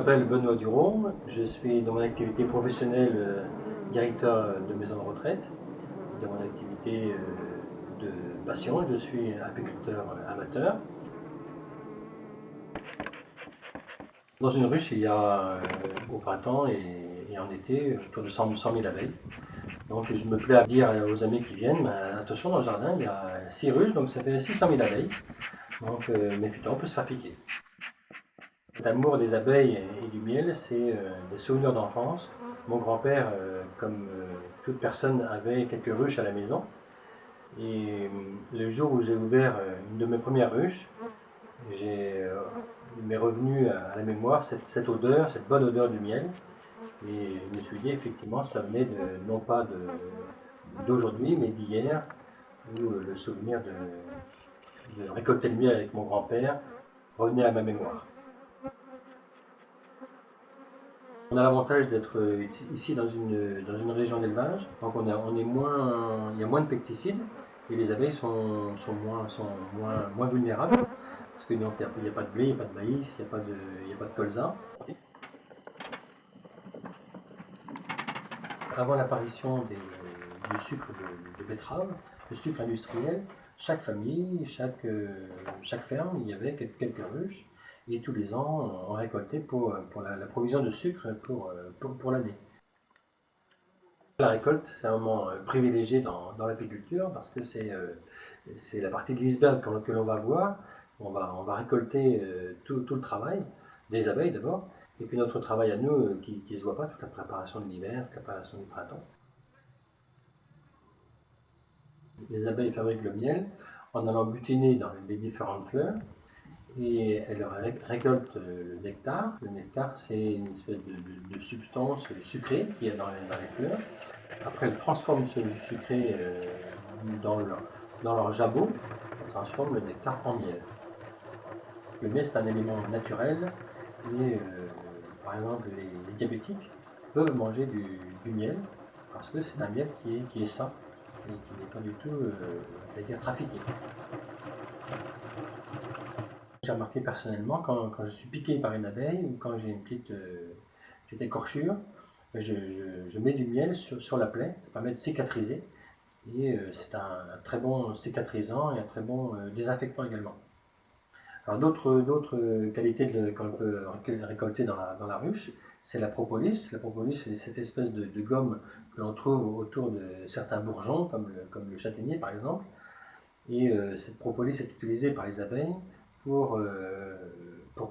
m'appelle Benoît Duron, je suis dans mon activité professionnelle directeur de maison de retraite. Dans mon activité de passion, je suis apiculteur amateur. Dans une ruche, il y a au printemps et en été autour de 100 000 abeilles. Donc je me plais à dire aux amis qui viennent, attention, dans le jardin il y a 6 ruches, donc ça fait 600 000 abeilles. Donc méfie-toi, on peut se faire piquer. L'amour des abeilles et du miel, c'est des souvenirs d'enfance. Mon grand-père, comme toute personne, avait quelques ruches à la maison. Et le jour où j'ai ouvert une de mes premières ruches, il m'est revenu à la mémoire cette odeur, cette bonne odeur du miel. Et je me suis dit, effectivement, ça venait non pas d'aujourd'hui, mais d'hier, où le souvenir de récolter le miel avec mon grand-père revenait à ma mémoire. On a l'avantage d'être ici dans une région d'élevage, donc il y a moins de pesticides et les abeilles sont moins vulnérables parce qu'il n'y a pas de blé, il n'y a pas de maïs, il n'y a pas de colza. Avant l'apparition du sucre de betterave, le sucre industriel, chaque famille, chaque ferme, il y avait quelques ruches. Et tous les ans, on récoltait pour la provision de sucre pour l'année. La récolte, c'est un moment privilégié dans l'apiculture parce que c'est la partie de l'iceberg que l'on va voir. On va récolter tout le travail des abeilles d'abord, et puis notre travail à nous qui ne se voit pas, toute la préparation de l'hiver, toute la préparation du printemps. Les abeilles fabriquent le miel en allant butiner dans les différentes fleurs. Et elle récolte le nectar. Le nectar, c'est une espèce de substance sucrée qu'il y a dans les fleurs. Après, elle transforme ce jus sucré dans leur jabot. Ça transforme le nectar en miel. Le miel, c'est un élément naturel. Et par exemple, les diabétiques peuvent manger du miel parce que c'est un miel qui est sain et qui n'est pas du tout trafiqué. J'ai remarqué personnellement, quand je suis piqué par une abeille ou quand j'ai une petite écorchure, je mets du miel sur la plaie, ça permet de cicatriser. Et c'est un très bon cicatrisant et un très bon désinfectant également. Alors d'autres qualités qu'on peut récolter dans la ruche, c'est la propolis. La propolis, c'est cette espèce de gomme que l'on trouve autour de certains bourgeons, comme le châtaignier par exemple. Et cette propolis est utilisée par les abeilles pour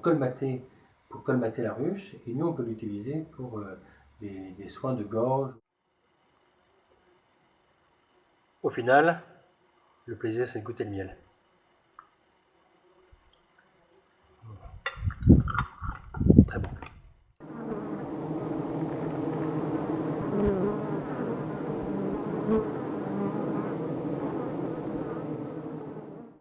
colmater la ruche, et nous on peut l'utiliser pour des soins de gorge. Au final, le plaisir c'est de goûter le miel.